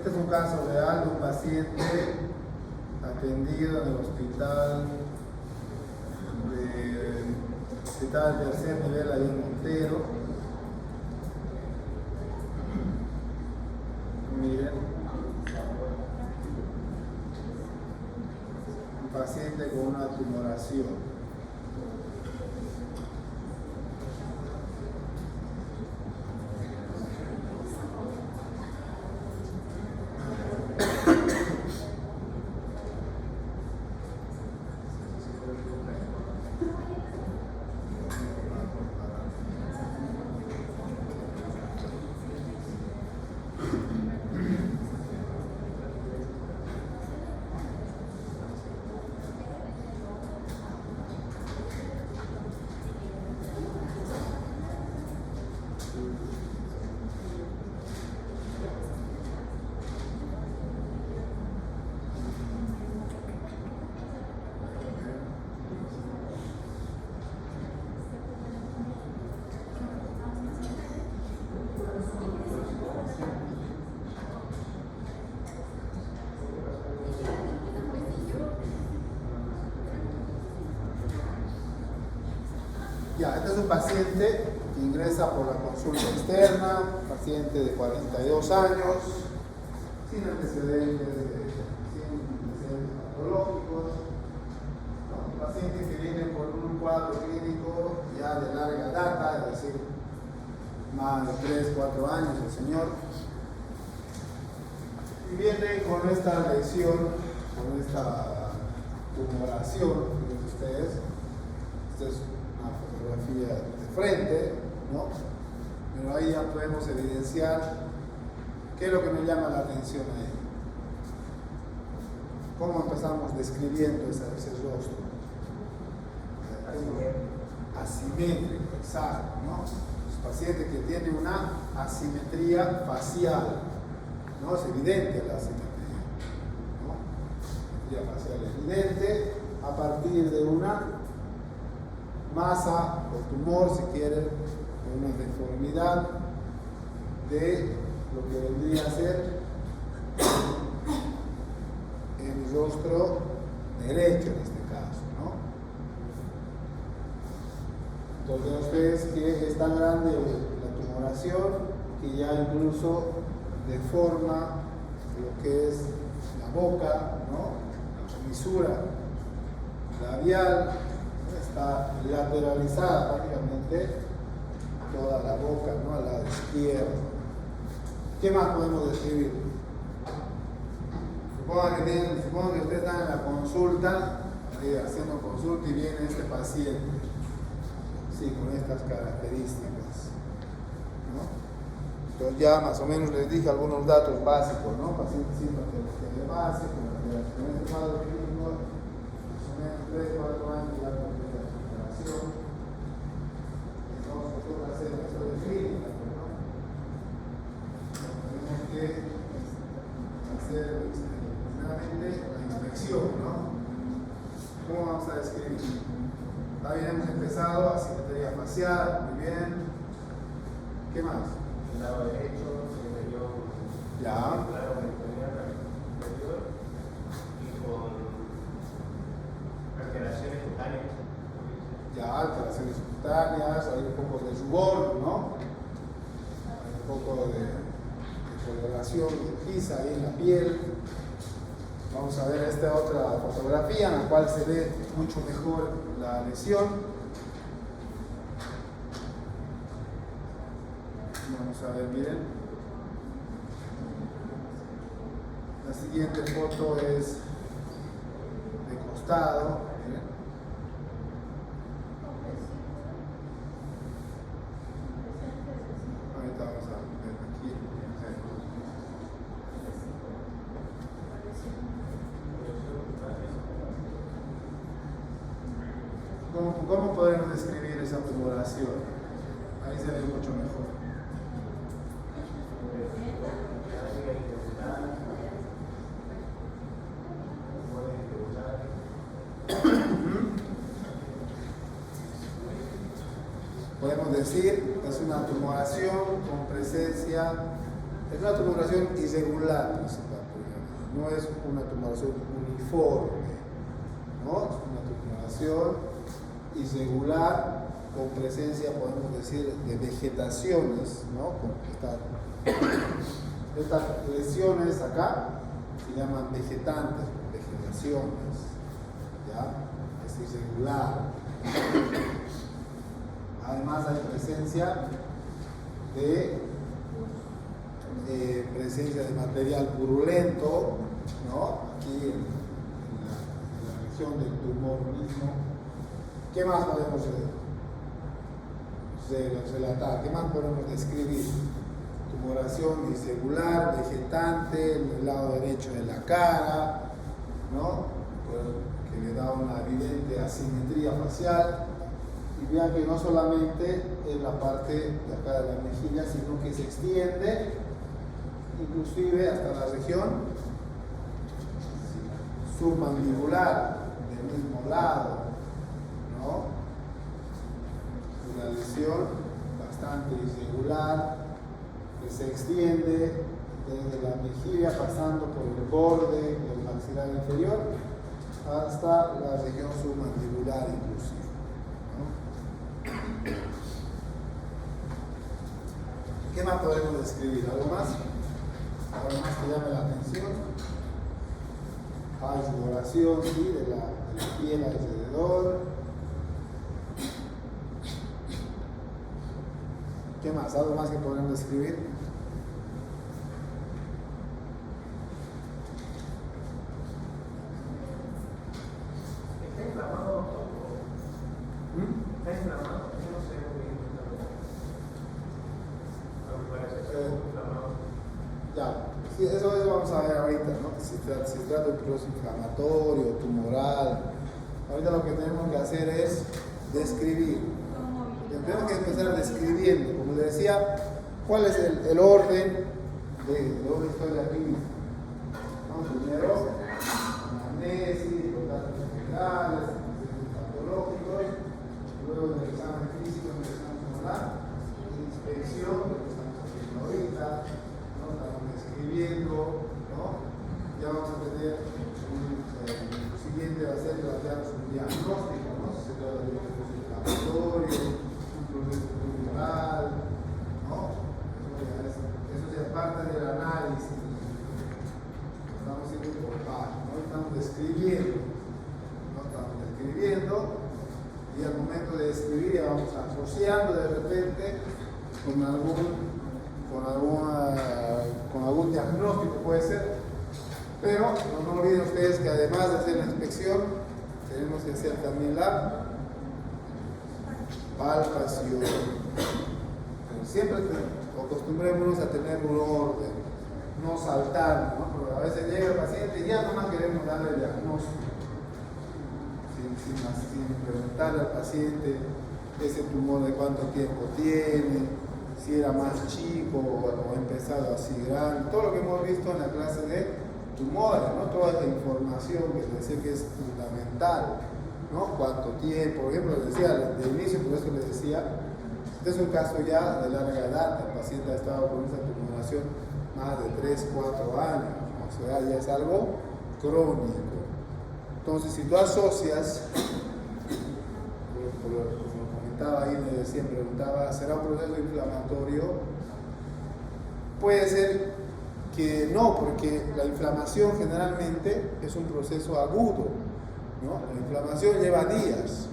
Este es un caso real de un paciente atendido en el hospital tercer nivel ahí en Montero. Miren, un paciente con una tumoración. Ya, este es un paciente que ingresa por la consulta externa, paciente de 42 años, sin antecedentes patológicos, ¿no? Un paciente que viene por un cuadro clínico ya de larga data, es decir, más de 3, 4 años el señor, y viene con esta lesión, con esta tumoración, miren ustedes, esta es una fotografía de frente, ¿no? Pero ahí ya podemos evidenciar qué es lo que me llama la atención ahí. ¿Cómo empezamos describiendo ese rostro? Asimétrico, exacto, ¿no? Es un paciente que tiene una asimetría facial, ¿no? Es evidente la asimetría, ¿no? Asimetría facial evidente a partir de una masa o tumor, si quieren, o una deformidad de lo que vendría a ser el rostro derecho en este caso, ¿no? Entonces ustedes que es tan grande la tumoración que ya incluso deforma lo que es la boca, ¿no? La comisura labial está lateralizada prácticamente toda la boca, ¿no? Al lado izquierdo. ¿Qué más podemos describir? Supongan que ustedes están en la consulta, haciendo consulta y viene este paciente, sí, con estas características, ¿no? Entonces ya más o menos les dije algunos datos básicos, ¿no? Paciente síntoma básico, con este cuadro clínico, más o menos 3, 4 años ya con esta recuperación. Entonces nosotros hacer esto de clínica, ¿no? Tenemos que hacer primeramente la inspección, ¿no? ¿Cómo vamos a describir? Está bien, hemos empezado, asimetría facial, muy bien. ¿Qué más? El lado derecho se le dio ya. Claro, superior y con alteraciones cutáneas. Ya, alteraciones cutáneas, hay un poco de rubor, ¿no? Hay un poco de coloración rojiza ahí en la piel. Vamos a ver esta otra fotografía en la cual se ve mucho mejor la lesión. Vamos a ver, miren. La siguiente foto es de costado. Miren. Ahorita vamos a ver aquí. ¿Cómo podemos describir esa tumoración? Ahí se ve mucho mejor. Podemos decir, es una tumoración con presencia Es una tumoración irregular principalmente, no es una tumoración uniforme, ¿no? Es una tumoración irregular con presencia, podemos decir, de vegetaciones, ¿no? Con estas lesiones acá se llaman vegetantes, vegetaciones, ¿ya? Es irregular. Además hay presencia de material purulento, ¿no? Aquí en la región del tumor mismo. ¿Qué más podemos relatar? ¿Qué más podemos describir? Tumoración irregular, vegetante, en el lado derecho de la cara, ¿no? Que le da una evidente asimetría facial. Y vean que no solamente en la parte de acá de la mejilla, sino que se extiende inclusive hasta la región submandibular del mismo lado, ¿no? Una lesión bastante irregular que se extiende desde la mejilla pasando por el borde del maxilar inferior hasta la región submandibular inclusive, ¿no? ¿Qué más podemos describir? ¿Algo más? ¿Algo más que llame la atención? Hay sudoración, sí, de la piel alrededor. ¿Qué más? ¿Algo más que podemos describir? Está inflamado. Está inflamado. Yo no sé muy bien. Ya, sí, eso vamos a ver ahorita, ¿no? Si se trata de un proceso inflamatorio, tumoral. Ahorita lo que tenemos que hacer es describir. Tenemos que empezar describiendo, como les decía, cuál es el orden de una historia clínica. ¿No? Primero, anamnesis, los datos generales, los patológicos, luego el examen físico, el examen moral, inspección, lo que estamos haciendo ahorita, ¿no? Estamos describiendo, ¿no? Ya vamos a tener el siguiente va a ser un diagnóstico, ¿no? Se trata de un proceso inflamatorio, un proceso tumoral, ¿no? Eso ya es parte del análisis. Estamos haciendo por partes, ¿no? Estamos describiendo, ¿no? Estamos describiendo y al momento de describir ya vamos asociando de repente con algún diagnóstico puede ser, pero no olviden ustedes que además de hacer la inspección tenemos que hacer también la palpación. Pero siempre acostumbrémonos a tener un orden, no saltar, ¿no? Porque a veces llega el paciente y ya nomás queremos darle el diagnóstico sin preguntarle al paciente ese tumor de cuánto tiempo tiene, si era más chico o empezado así grande, todo lo que hemos visto en la clase de tumores, ¿no? Toda esta información que les decía que es fundamental, ¿no? Cuánto tiempo, por ejemplo, les decía de inicio, por eso les decía, este es un caso ya de larga edad, el paciente ha estado con esa tumoración más de 3, 4 años, o sea, ya es algo crónico. Entonces, si tú asocias, como comentaba ahí, me decía, preguntaba, ¿será un proceso inflamatorio? Puede ser que no, porque la inflamación generalmente es un proceso agudo, ¿no? La inflamación lleva días,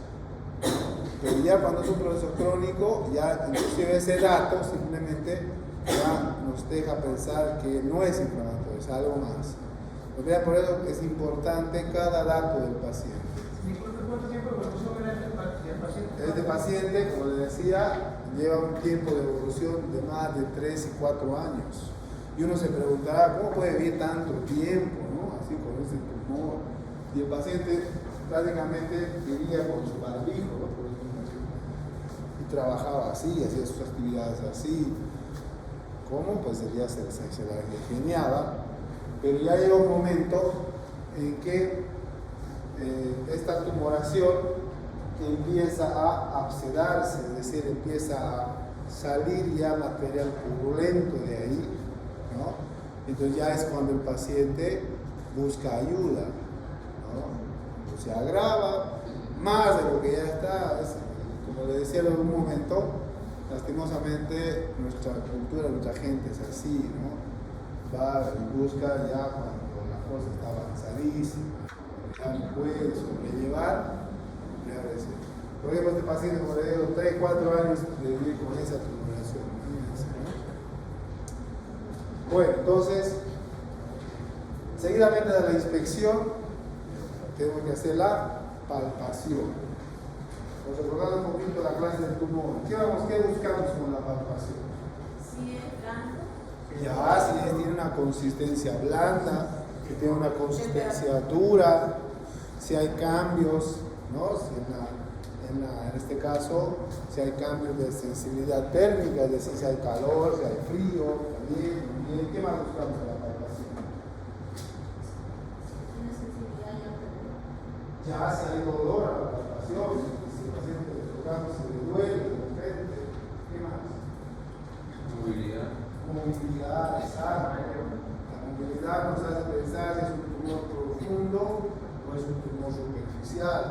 pero ya cuando es un proceso crónico, ya inclusive ese dato simplemente ya nos deja pensar que no es inflamatorio, es algo más. Por eso es importante cada dato del paciente. ¿Cuánto tiempo de evolución era el paciente? Este paciente, como les decía, lleva un tiempo de evolución de más de 3 y 4 años. Y uno se preguntará, ¿cómo puede vivir tanto tiempo, ¿no? Así con ese tumor? Y el paciente prácticamente vivía con su barbijo, ¿no? Y trabajaba así, hacía sus actividades así. ¿Cómo? Pues ya se la ingeniaba. Pero ya llega un momento en que esta tumoración empieza a abscedarse, es decir, empieza a salir ya material purulento de ahí, ¿no? Entonces ya es cuando el paciente busca ayuda, ¿no? Se agrava más de lo que ya está. Como le decía en algún momento, lastimosamente nuestra cultura, nuestra gente es así, ¿no? Va y busca ya cuando la cosa está avanzadísima, ya no puede sobrellevar, ya a veces. Por ejemplo, este paciente, como le digo, 3, 4 años de vivir con esa tumoración, ¿no? Bueno, entonces, seguidamente de la inspección, tenemos que hacer la palpación. Nos recordamos un poquito la clase del tumor. ¿Qué buscamos con la palpación? Si es blando. Ya, si tiene una consistencia blanda, que tiene una consistencia dura, si hay cambios, ¿no? Si en este caso, si hay cambios de sensibilidad térmica, es decir, si hay calor, si hay frío, también. ¿Qué más buscamos en la palpación? Tiene sensibilidad ya. Ya, si hay dolor a la palpación. Se le duele de repente. ¿Qué más? Movilidad. Movilidad, exacto. La movilidad nos hace pensar si es un tumor profundo o es un tumor superficial,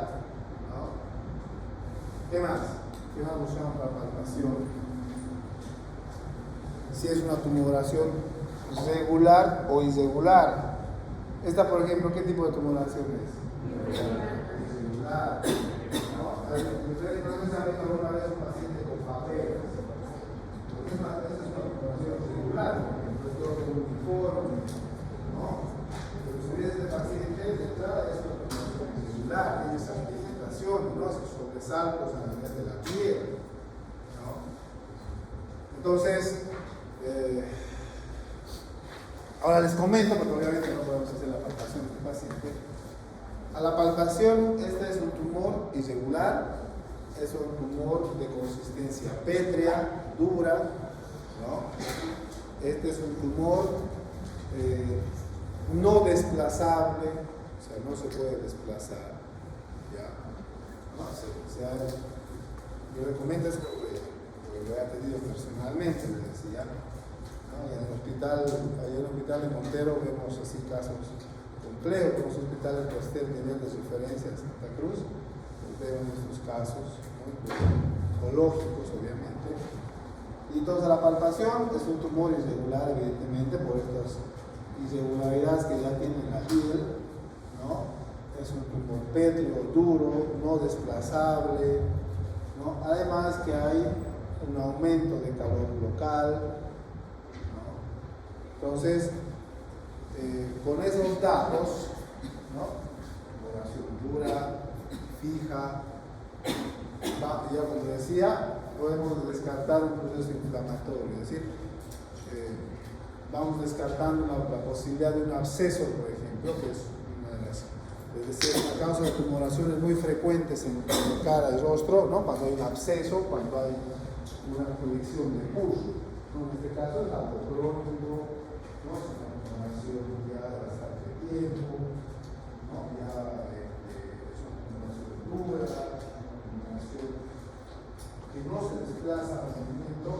¿no? ¿Qué más? ¿Qué más buscamos para la palpación? Si es una tumoración regular o irregular. Esta, por ejemplo, ¿qué tipo de tumoración es? Irregular. Ustedes han visto alguna vez un paciente con papeles. Esa es una tumoración regular, porque es todo uniforme, ¿no? Pero si ves este paciente de entrada es una tumoración irregular, tiene esas presentaciones, ¿no? Esos sobresaltos a nivel de la piel, ¿no? Entonces, ahora les comento, porque obviamente no podemos hacer la palpación de este paciente. A la palpación, este es un tumor irregular, es un tumor de consistencia pétrea, dura, ¿no? Este es un tumor no desplazable, o sea, no se puede desplazar, ¿ya? ¿No? Yo recomiendo eso porque lo he atendido personalmente, les decía, ¿no? Y en el hospital, ahí en el hospital de Montero vemos así casos complejos, con los hospitales que usted tiene de referencia de Santa Cruz, vemos estos casos, ¿no? Oncológicos, obviamente. Y entonces la palpación es un tumor irregular, evidentemente, por estas irregularidades que ya tiene la piel, ¿no? Es un tumor pétreo, duro, no desplazable, ¿no? Además que hay un aumento de calor local, ¿no? Entonces, con esos datos, ¿no? Población dura, fija, ya como decía, podemos descartar un proceso inflamatorio, es decir, vamos descartando la posibilidad de un absceso, por ejemplo, que es una de las, es decir, una causa de tumoraciones muy frecuentes en la cara y rostro, ¿no? Cuando hay un absceso, cuando hay una colección de pus, ¿no? En este caso es algo crónico, ¿no? Es una tumoración ya de bastante tiempo, ¿no? Ya es una tumoración dura, una tumoración que no se desplaza al movimiento,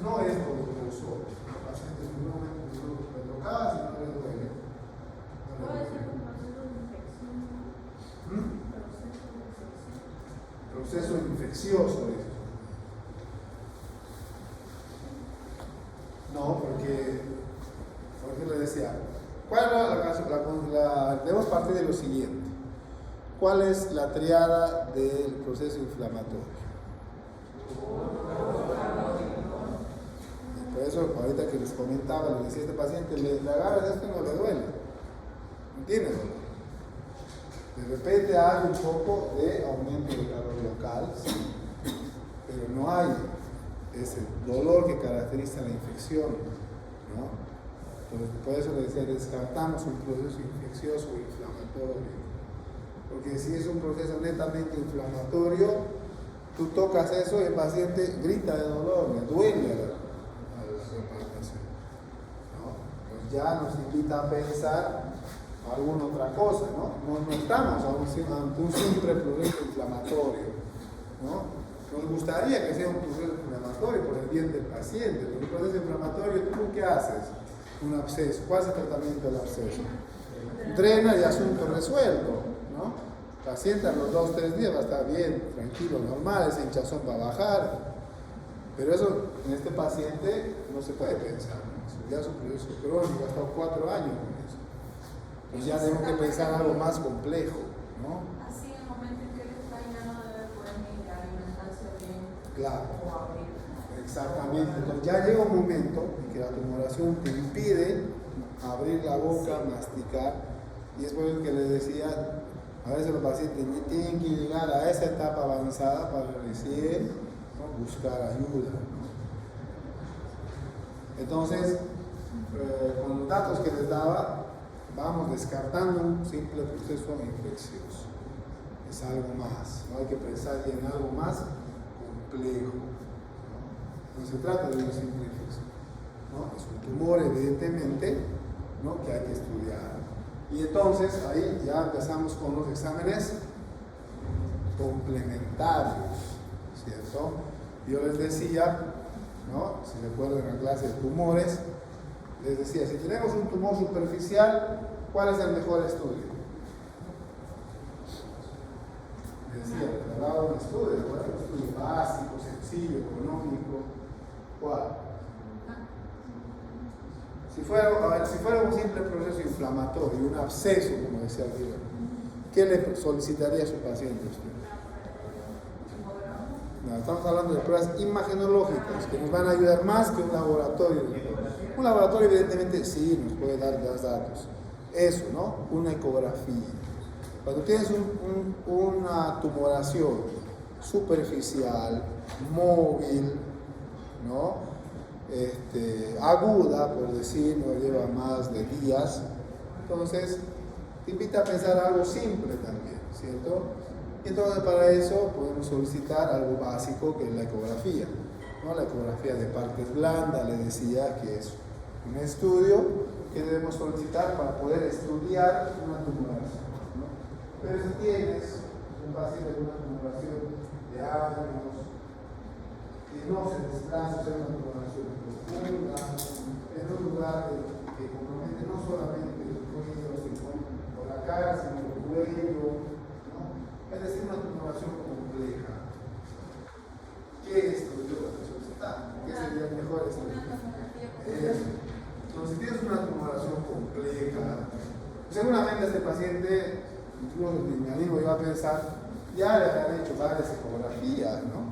no es doloroso. Los pacientes en un momento me tocaba si no les duele. Puede ser un proceso de infección. Proceso infeccioso, eso. No, porque, por ejemplo, le decía, debemos partir de lo siguiente. ¿Cuál es la triada del proceso inflamatorio? Por eso, ahorita que les comentaba, les decía a este paciente, le agarras esto y no le duele. No tiene dolor. De repente hay un poco de aumento de calor local, sí, pero no hay ese dolor que caracteriza la infección, ¿no? Entonces, por eso le decía, descartamos un proceso infeccioso o inflamatorio. Porque si es un proceso netamente inflamatorio, tú tocas eso y el paciente grita de dolor, le duele a la palpación, ¿no? Pues ya nos invita a pensar alguna otra cosa, ¿no? No estamos ante un simple proceso inflamatorio, ¿no? Nos gustaría que sea un proceso inflamatorio por el bien del paciente, pero un proceso inflamatorio, ¿tú qué haces? un absceso. ¿Cuál es el tratamiento del absceso? Drena y asunto resuelto, ¿no? El paciente a los 2-3 días va a estar bien, tranquilo, normal, esa hinchazón va a bajar. Pero eso en este paciente no se puede pensar, ¿no? Ya es un proceso crónico, ha estado 4 años con eso. Pues ya tenemos que pensar algo más complejo, ¿no? Así en el momento en que él está ya no debe poder ni alimentarse bien. Claro. O abrir. Exactamente. Entonces ya llega un momento en que la tumoración te impide abrir la boca, masticar, y es por eso que les decía, a veces los pacientes tienen que llegar a esa etapa avanzada para recién, ¿no?, buscar ayuda, ¿no? Entonces, con los datos que les daba, vamos descartando un simple proceso infeccioso. Es algo más, ¿no? Hay que pensar en algo más complejo. No se trata de una simple infección, ¿no? Es un tumor, evidentemente, ¿no?, que hay que estudiar. Y entonces ahí ya empezamos con los exámenes complementarios, ¿cierto? Yo les decía, ¿no?, si recuerdan en la clase de tumores, les decía, si tenemos un tumor superficial, ¿cuál es el mejor estudio? Les decía, les hablaba de un estudio, ¿cuál es el estudio básico, sencillo, económico? ¿Cuál? Si fuera un simple proceso inflamatorio, un absceso, como decía arriba, ¿qué le solicitaría a su paciente usted? No, estamos hablando de pruebas imagenológicas que nos van a ayudar más que un laboratorio. Un laboratorio evidentemente sí nos puede dar los datos. Eso, ¿no? Una ecografía. Cuando tienes una tumoración superficial, móvil, ¿no?, aguda, por decir, no lleva más de días, entonces te invita a pensar algo simple también, ¿cierto? Y entonces para eso podemos solicitar algo básico que es la ecografía, ¿no? La ecografía de partes blandas, le decía que es un estudio que debemos solicitar para poder estudiar una tumoración, ¿no? Pero si tienes un paciente con una tumoración de años, que no se desplaza, es una tumoración profunda, en un lugar que compromete no solamente el cuello, sino por la cara, sino el cuello, ¿no? Es decir, una tumoración compleja. ¿Qué estudio solicitar? ¿Qué sería el mejor estudio? Entonces, si tienes una tumoración compleja, seguramente este paciente, incluso el mismo iba a pensar, ya le habían hecho varias ecografías, ¿no?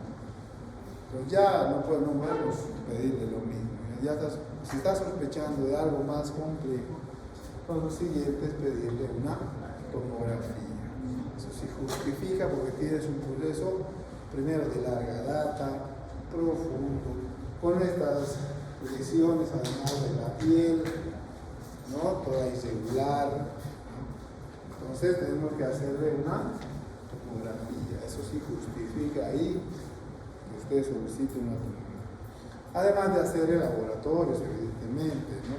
Pero ya no podemos pedirle lo mismo. Si estás sospechando de algo más complejo, pues lo siguiente es pedirle una tomografía. Eso sí justifica porque tienes un proceso, primero de larga data, profundo, con estas lesiones además de la piel, ¿no?, toda irregular, ¿no? Entonces tenemos que hacerle una tomografía. Eso sí justifica ahí que usted solicite una tomografía. Además de hacer laboratorios, evidentemente, ¿no?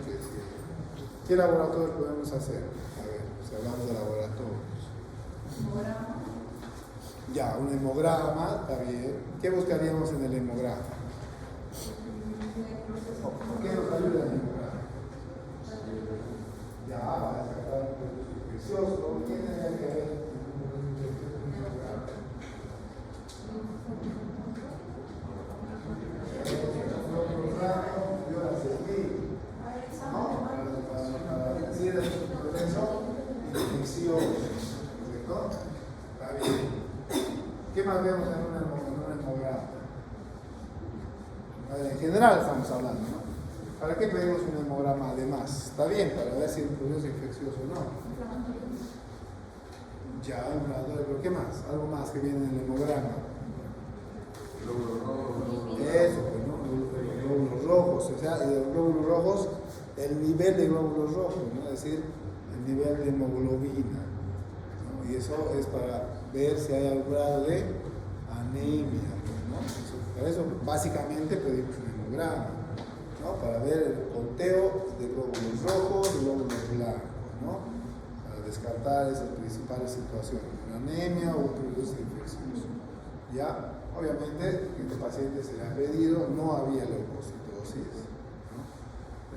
¿Qué laboratorios podemos hacer? A ver, si hablamos de laboratorios. Hemograma. Ya, un hemograma, está bien. ¿Qué buscaríamos en el hemograma? ¿Por qué nos ayuda el hemograma? Ya, va a descartar un proceso infeccioso. ¿Qué tendría que ver con un hemograma? Para decir el proceso de infección, ¿correcto? Está bien. ¿Qué más vemos en un hemograma? En general estamos hablando, ¿no? ¿Para qué pedimos un hemograma además? Está bien, para ver si el proceso es infeccioso o no. Ya, pero ¿qué más? Algo más que viene en el hemograma. Eso, pues, ¿no? Los glóbulos rojos, o sea, y de los glóbulos rojos, el nivel de glóbulos rojos, ¿no? Es decir, el nivel de hemoglobina, ¿no? Y eso es para ver si hay algún grado de anemia, ¿no? Para eso básicamente pedimos un hemograma, ¿no? Para ver el conteo de glóbulos rojos y glóbulos blancos, ¿no? Para descartar esas principales situaciones, una anemia o un proceso infeccioso. ¿Ya? Obviamente, este paciente se le ha pedido, no había leucocitosis, ¿no?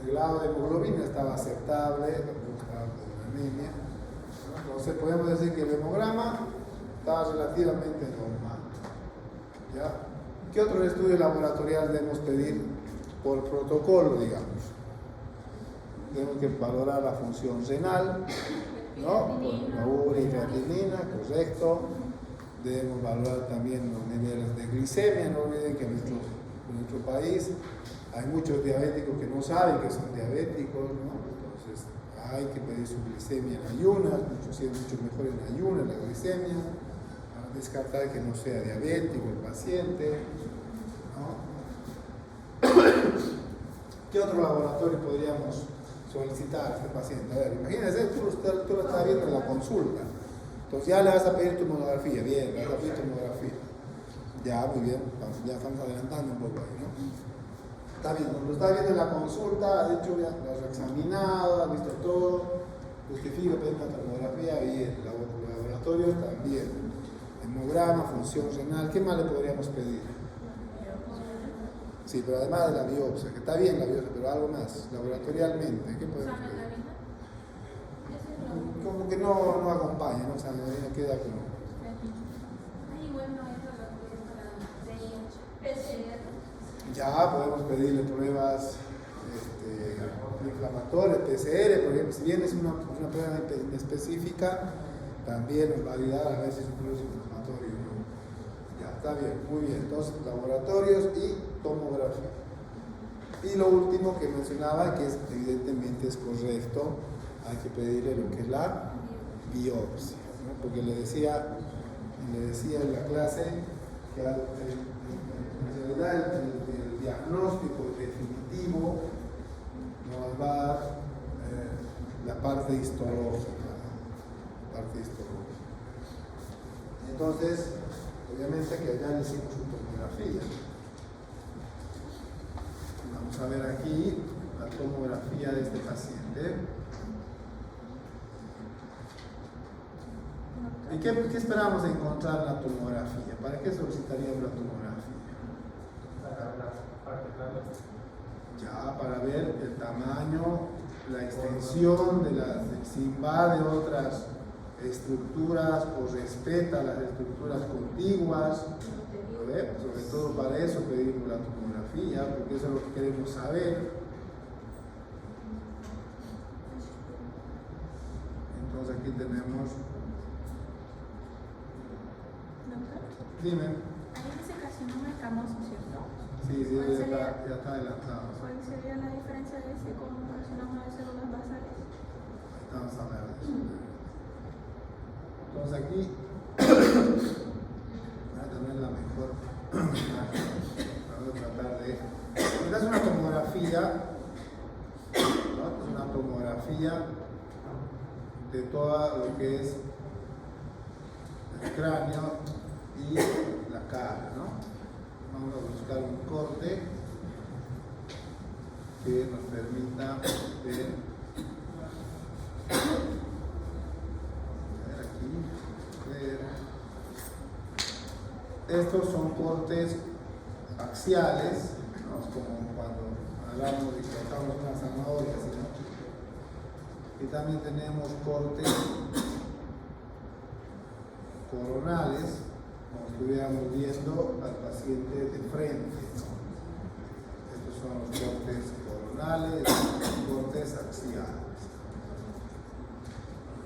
El grado de hemoglobina estaba aceptable, estaba con anemia, ¿no? Entonces podemos decir que el hemograma estaba relativamente normal. ¿Ya? ¿Qué otro estudio laboratorial debemos pedir por protocolo, digamos? Tenemos que valorar la función renal, ¿no? Por urea y creatinina, correcto. Debemos valorar también los niveles de glicemia. No olviden que en nuestro país hay muchos diabéticos que no saben que son diabéticos, ¿no? Entonces hay que pedir su glicemia en ayunas, mucho mejor en ayunas la glicemia, para descartar que no sea diabético el paciente, ¿no? ¿Qué otro laboratorio podríamos solicitar a este paciente? A ver, imagínense, tú lo estás viendo en la consulta. Entonces ya le vas a pedir tomografía, bien, le vas a pedir tomografía. Ya, muy bien, ya estamos adelantando un poco ahí, ¿no? Está bien, lo está viendo en la consulta, de hecho ya lo has examinado, has visto todo, justifica pedir una tomografía, bien, laboratorios también. Hemograma, función renal, ¿qué más le podríamos pedir? Sí, pero además de la biopsia, que está bien la biopsia, pero algo más, laboratorialmente, ¿qué podemos pedir? Como que no acompaña, ¿no? O sea, la queda como... Ya podemos pedirle pruebas inflamatorias, PCR, por ejemplo, si bien es una prueba específica, también nos va a ayudar a ver si es un proceso inflamatorio, ¿no? Ya, está bien, muy bien. Entonces, laboratorios y tomografía. Y lo último que mencionaba, que es, evidentemente es correcto, hay que pedirle lo que es la biopsia, ¿no? Porque le decía en la clase que en realidad el diagnóstico definitivo nos va a dar la parte histológica. Entonces, obviamente que allá le hicimos una tomografía. Vamos a ver aquí la tomografía de este paciente. ¿Y qué esperamos encontrar en la tomografía? ¿Para qué solicitaríamos la tomografía? Ya, para ver el tamaño, la extensión si invade otras estructuras o respeta las estructuras contiguas. Sobre todo para eso pedimos la tomografía, porque eso es lo que queremos saber. Entonces aquí tenemos... Dime. Ahí dice carcinoma escamoso, ¿cierto? Sí, ya está adelantado. ¿Cuál sería la diferencia de ese con un carcinoma de células basales? Vamos a ver eso. Entonces aquí voy a tener la mejor imagen. Vamos a tratar de... Esta es una tomografía, ¿no? Es una tomografía de todo lo que es el cráneo y la cara, ¿no? Vamos a buscar un corte que nos permita ver aquí. Estos son cortes axiales, ¿no? Es como cuando hablamos y cortamos una zanahoria, ¿no? Y también tenemos cortes coronales, como estuviéramos viendo al paciente de frente, ¿no? Estos son los cortes coronales, los cortes axiales.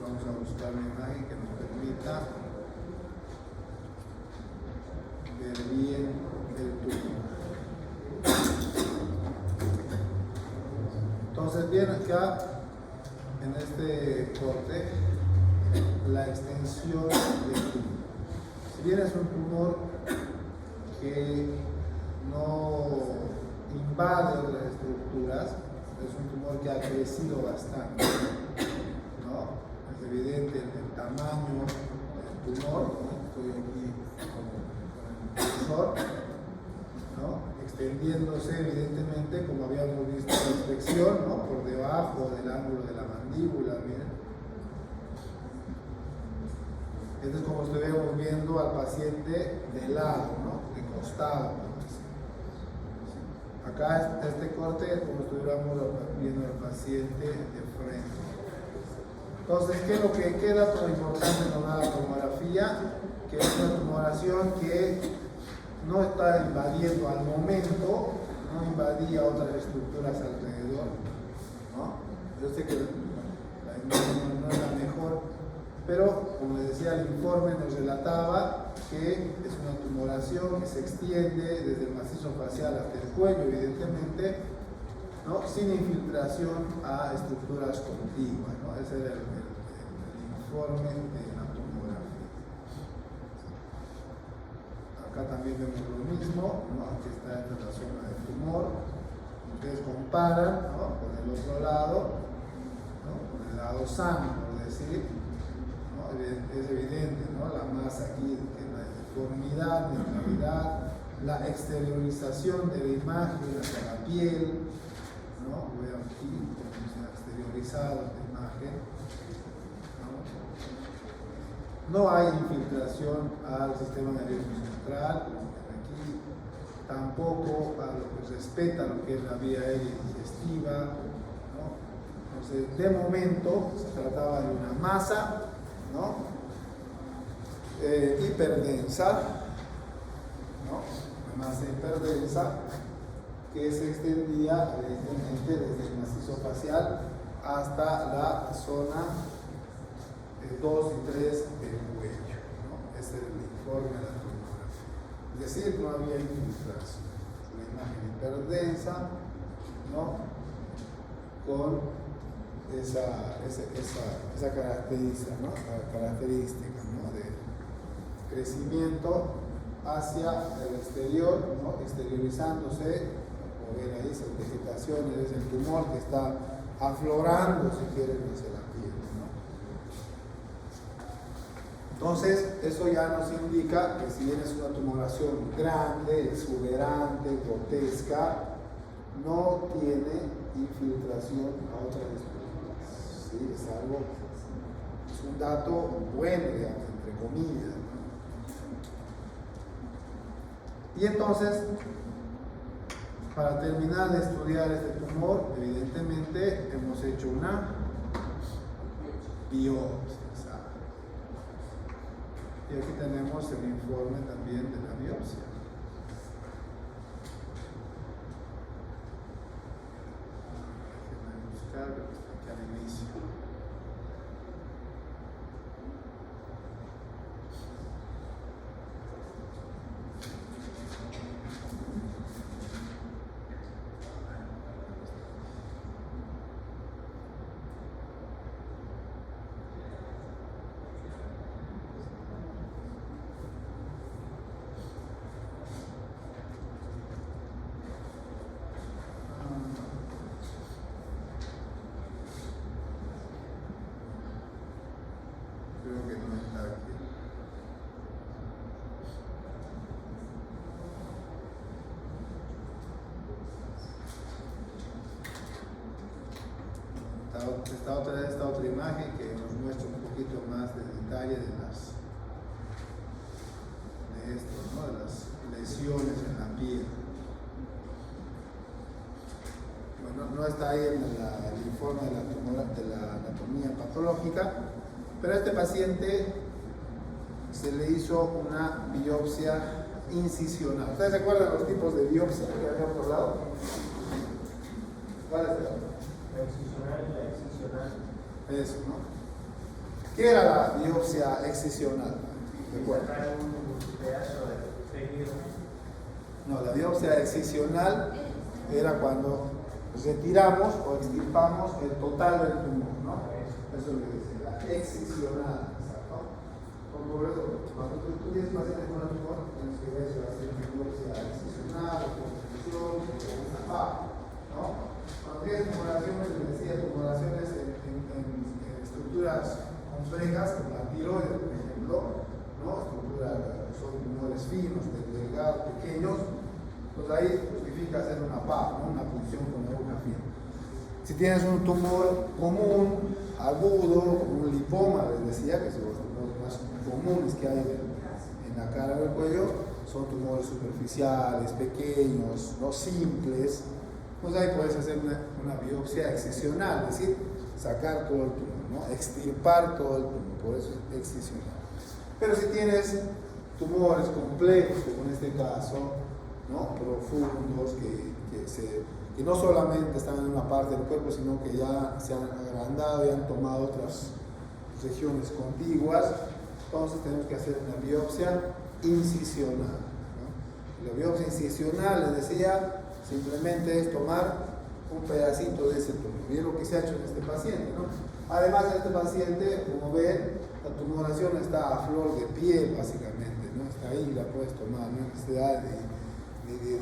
Vamos a buscar una imagen que nos permita ver bien el tumor. Entonces, bien acá en este corte la extensión del tumor. Si bien es un tumor que no invade otras estructuras, es un tumor que ha crecido bastante, ¿no? Es evidente el tamaño del tumor, ¿no? Estoy aquí con el cursor, ¿no? Extendiéndose evidentemente, como habíamos visto en la inspección, ¿no? Por debajo del ángulo de la mandíbula, miren. Esto es como estuviéramos viendo al paciente de lado, ¿no? De costado. Acá este corte es como si estuviéramos viendo al paciente de frente. Entonces, ¿qué es lo que queda como importante en la tomografía? Que es una tumoración que no está invadiendo al momento, no invadía otras estructuras alrededor, ¿no? Yo sé que la imagen no es la mejor, pero como les decía, el informe nos relataba que es una tumoración que se extiende desde el macizo facial hasta el cuello, evidentemente, ¿no? Sin infiltración a estructuras contiguas, ¿no? Ese era el informe de la tomografía. Acá también vemos lo mismo, ¿no? Aquí está esta es la zona del tumor. Ustedes comparan, ¿no? Con el otro lado, ¿no? Con el lado sano, por decir, ¿no? Es evidente, ¿no? La masa aquí, que es la deformidad, la gravedad, la exteriorización de la imagen hacia la piel, ¿no? Veo aquí cómo se ha exteriorizado la imagen, ¿no? No hay infiltración al sistema nervioso central, como ven aquí, tampoco a lo que respecta a lo que es la vía aérea digestiva, ¿no? Entonces, de momento se trataba de una masa, ¿no? Hiperdensa, ¿no? Una masa hiperdensa que se extendía evidentemente desde el macizo facial hasta la zona 2 y 3 del cuello, ¿no? Ese es el informe de la tomografía. Es decir, no había infiltración. Una imagen hiperdensa, ¿no? Con esa característica, ¿no? Característica, ¿no? De crecimiento hacia el exterior, ¿no? Exteriorizándose, como ven ahí, esas vegetaciones, es el tumor que está aflorando, si quieren, hacia la piel, ¿no? Entonces, eso ya nos indica que si bien es una tumoración grande, exuberante, grotesca, no tiene infiltración a otras estructuras. ¿Sí? Es un dato bueno, digamos, entre comillas, ¿no? Y entonces, para terminar de estudiar este tumor, evidentemente hemos hecho una biopsia. Y aquí tenemos el informe también de la biopsia. Déjenme buscar aquí al inicio. Creo que no está aquí. Esta otra imagen que nos muestra un poquito más de detalle de esto, ¿no? De las lesiones en la piel. Bueno, no está ahí en el informe de la anatomía patológica, pero a este paciente se le hizo una biopsia incisional. ¿Ustedes se acuerdan de los tipos de biopsia que habíamos hablado? ¿Cuál es el otro? La excisional y la excisional. Eso, ¿no? ¿Qué era la biopsia excisional? Sacar un pedazo de tejido. No, la biopsia excisional era cuando retiramos o extirpamos el total del tumor, ¿no? Eso es lo que dice, la excisional, ¿no? Por eso, cuando tú tienes pacientes con un tumor, tienes que ver si va a ser una biopsia excisional o construcción o una papa, ¿no? Cuando tienes tumoraciones, les decía, tumoraciones en estructuras complejas, como la tiroides, por ejemplo, ¿no? Estructuras, son tumores finos, delgados, pequeños, pues ahí justifica hacer una PAP, ¿no? Una punción con aguja fina. Si tienes un tumor común, agudo, como un lipoma, les decía, que son los más comunes que hay en la cara o el cuello, son tumores superficiales, pequeños, no simples, pues ahí puedes hacer una biopsia excisional, es decir, sacar todo el tumor, ¿no? Extirpar todo el tumor, por eso es excisional. Pero si tienes tumores complejos, como en este caso, ¿no? Profundos, que no solamente están en una parte del cuerpo, sino que ya se han agrandado y han tomado otras regiones contiguas, entonces tenemos que hacer una biopsia incisional, ¿no? La biopsia incisional, les decía, simplemente es tomar un pedacito de ese tumor. Y es lo que se ha hecho en este paciente, ¿no? Además, en este paciente, como ven, la tumoración está a flor de piel, básicamente, ¿no? Está ahí, la puedes tomar, no hay necesidad de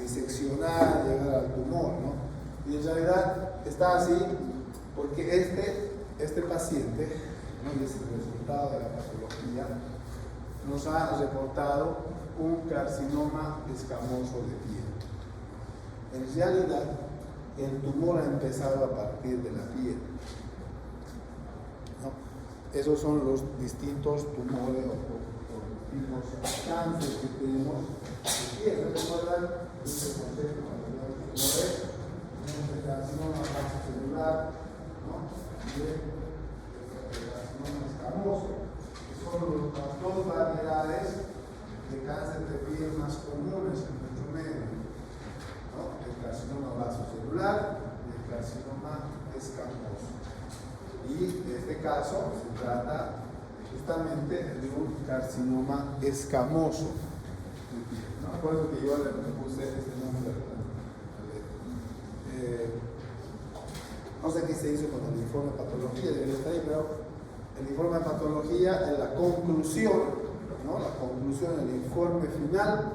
diseccionar, llegar al tumor, ¿no? Y en realidad está así porque este paciente, ¿no? Y es el resultado de la patología, nos ha reportado un carcinoma escamoso de piel. En realidad, el tumor ha empezado a partir de la piel, ¿no? Esos son los distintos tumores o tipos de cáncer que tenemos de piel. ¿Recuerdan este concepto de tumores? El carcinoma celular, ¿no? Y el carcinoma escamoso, que son las dos variedades de cáncer de piel más comunes en nuestro medio, ¿no? El carcinoma vasocelular y el carcinoma escamoso. Y en este caso se trata justamente de un carcinoma escamoso de piel, ¿no? Por eso que yo le puse este nombre. No sé qué se hizo con el informe de patología, debería estar ahí, pero el informe de patología, en la conclusión, ¿no? La conclusión, el informe final,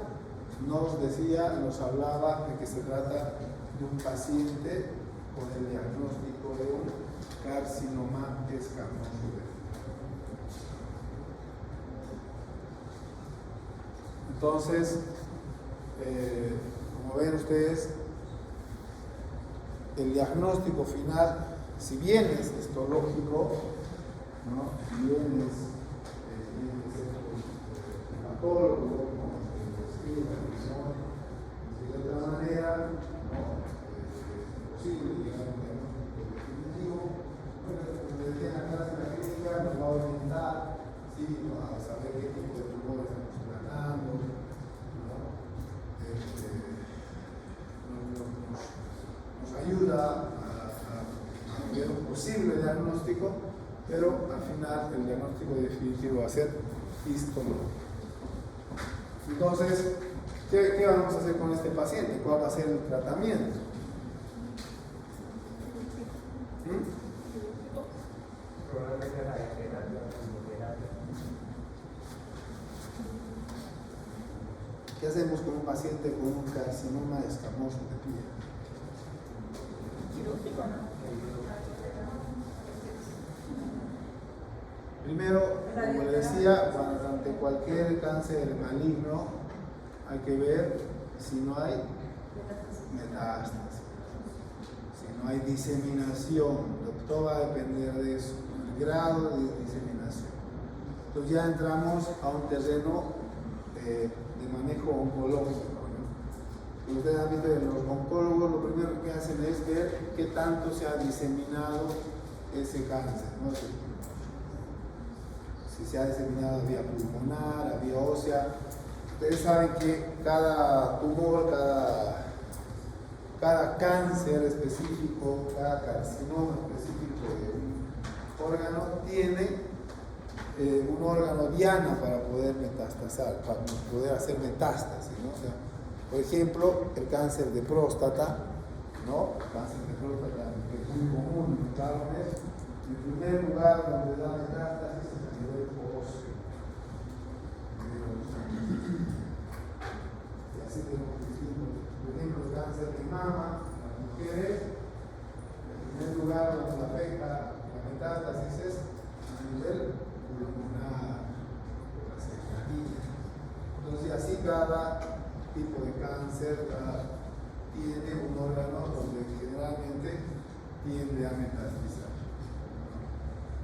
nos hablaba de que se trata de un paciente con el diagnóstico de un carcinoma escamoso de piel. Entonces, como ven ustedes, el diagnóstico final, si bien es histológico, ¿no? Si bien es hematólogo, ¿no? De otra manera, ¿no? Es posible llegar a un diagnóstico definitivo. Bueno, como decía en la clase de la clínica, nos va a orientar, ¿sí? ¿No? A saber qué tipo de tumores estamos tratando, ¿no? Nos ayuda a ver un posible diagnóstico, pero al final el diagnóstico definitivo va a ser histológico. Entonces, ¿qué vamos a hacer con este paciente? ¿Cuál va a ser el tratamiento? ¿Qué hacemos con un paciente con un carcinoma escamoso de piel? Quirúrgico, ¿no? Primero, como les decía, ante cualquier cáncer maligno hay que ver si no hay metástasis, si no hay diseminación. Todo va a depender de eso, el grado de diseminación. Entonces ya entramos a un terreno de manejo oncológico, ¿no? Ustedes han visto que los oncólogos lo primero que hacen es ver qué tanto se ha diseminado ese cáncer, ¿no? Si se ha diseminado vía pulmonar, vía ósea. Ustedes saben que cada tumor, cada cáncer específico, cada carcinoma específico de un órgano tiene un órgano diana para poder metastasar, para poder hacer metástasis, ¿no? O sea, por ejemplo, el cáncer de próstata, ¿no? El cáncer de próstata que es muy común en los varones, en primer lugar donde da metástasis es a nivel óseo. Y así tenemos distintos, por ejemplo, el cáncer de mama, las mujeres, en primer lugar donde afecta la metástasis es a nivel pulmonar, la cercanía. Entonces, así cada tipo de cáncer tiene un órgano donde generalmente tiende a metastizar.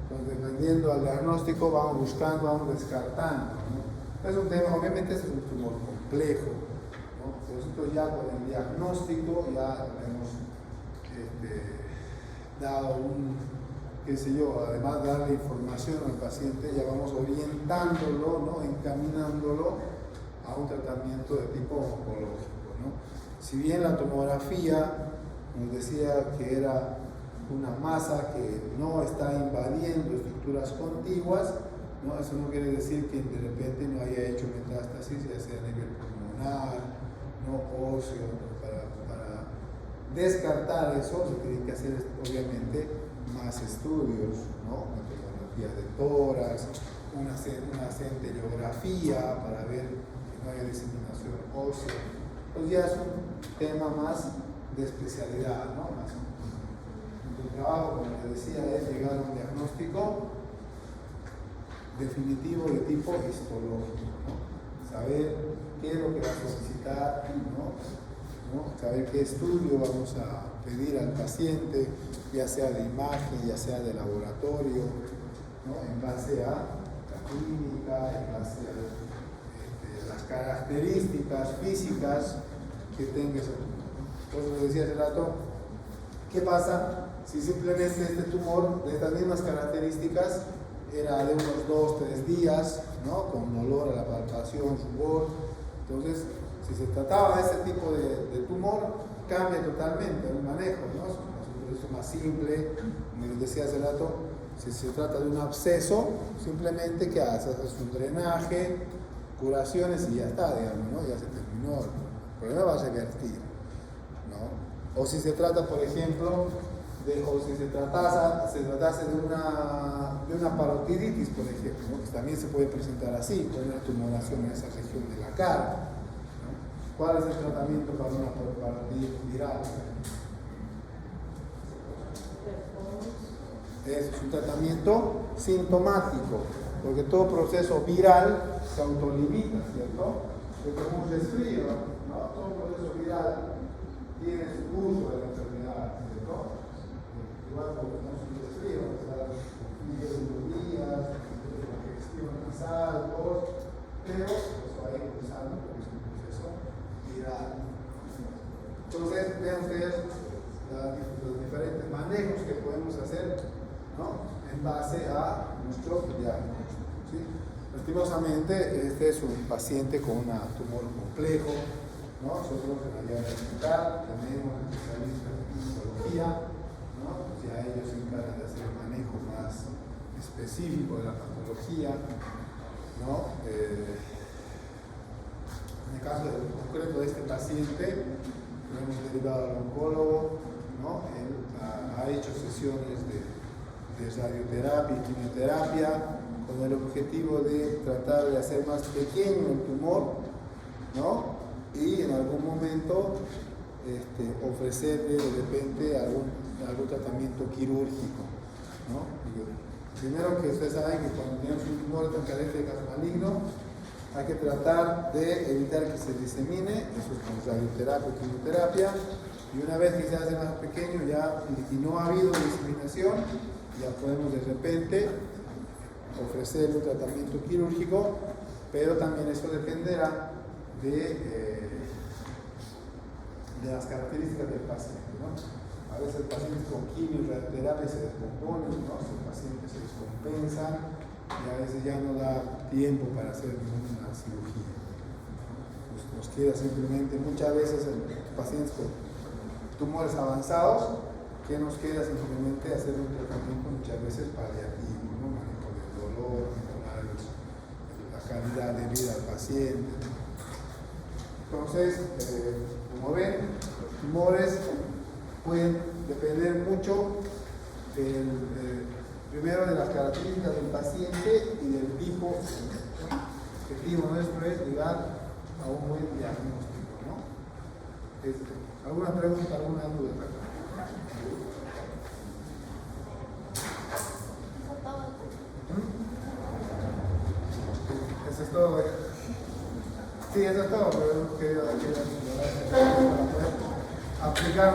Entonces, dependiendo del diagnóstico, vamos buscando, vamos descartando, ¿no? Es un tema, obviamente es un tumor complejo. complejo, ¿no? Nosotros ya con el diagnóstico ya hemos dado qué sé yo, además de darle información al paciente, ya vamos orientándolo, ¿no? Encaminándolo a un tratamiento de tipo oncológico, ¿no? Si bien la tomografía nos decía que era una masa que no está invadiendo estructuras contiguas, ¿no? Eso no quiere decir que de repente no haya hecho metástasis, ya sea a nivel pulmonar, ¿no? Óseo. Para descartar eso se tiene que hacer obviamente más estudios, ¿no? Una tomografía de tórax, una centellografía para ver que no haya diseminación ósea. Pues ya es un tema más de especialidad, ¿no? Más tu trabajo, como les decía, es llegar a un diagnóstico definitivo de tipo histológico, ¿no? Saber qué es lo que va a necesitar, ¿no? Saber qué estudio vamos a pedir al paciente, ya sea de imagen, ya sea de laboratorio, ¿no? En base a la clínica, en base a las características físicas que tenga ese tumor. Entonces, les decía hace rato, ¿qué pasa si simplemente este tumor de estas mismas características era de unos 2-3 días, ¿no? Con dolor a la palpación, rubor? Entonces, si se trataba de ese tipo de tumor, cambia totalmente el manejo, ¿no? Es un proceso más simple, como les decía hace rato. Si se trata de un absceso, simplemente que haces un drenaje, curaciones y ya está, digamos, ¿no? Ya se terminó, el problema va a revertir, ¿no? O si se trata, por ejemplo, si se tratase de una parotiditis, por ejemplo, ¿no? Que también se puede presentar así, con una tumoración en esa región de la cara, ¿no? ¿Cuál es el tratamiento para una parotiditis viral? Es un tratamiento sintomático, porque todo proceso viral se autolimita, ¿cierto? Es como un resfrío, ¿no? Todo proceso viral tiene su curso de la enfermedad, ¿cierto? Igual como tenemos un resfrío, unos días, congestión nasal, tos, pero eso va a ir cruzando porque es un proceso viral. Entonces, vean ustedes los diferentes manejos que podemos hacer, ¿no? En base a nuestro diagnóstico, ¿sí? Lastimosamente, este es un paciente con un tumor complejo, ¿no? Nosotros en la llave hospital tenemos especialistas en oncología, ¿no? Pues ya ellos se encargan de hacer el manejo más específico de la patología, ¿no? En el caso concreto de este paciente, lo hemos derivado al oncólogo, ¿no? Él ha hecho sesiones de radioterapia y quimioterapia con el objetivo de tratar de hacer más pequeño el tumor, ¿no? Y en algún momento ofrecerle de repente algún tratamiento quirúrgico, ¿no? Primero que ustedes saben que cuando tenemos un tumor tan característico maligno, hay que tratar de evitar que se disemine, eso es con radioterapia y quimioterapia, y una vez que se hace más pequeño y no ha habido diseminación, ya podemos de repente ofrecer un tratamiento quirúrgico, pero también eso dependerá de las características del paciente, ¿no? A veces el paciente con quimio y radioterapia se descompone, ¿no? El paciente se descompensa y a veces ya no da tiempo para hacer ninguna cirugía. Pues nos queda simplemente, muchas veces en pacientes con tumores avanzados, que nos queda simplemente hacer un tratamiento muchas veces paliativo, ¿no? Manejo del dolor, mejorar la calidad de vida del paciente. Entonces, como ven, los tumores pueden depender mucho primero de las características del paciente y del tipo. El objetivo nuestro es llegar a un buen diagnóstico, ¿no? ¿Alguna pregunta, alguna duda? Eso es todo. Sí, eso es todo, pero quería aplicar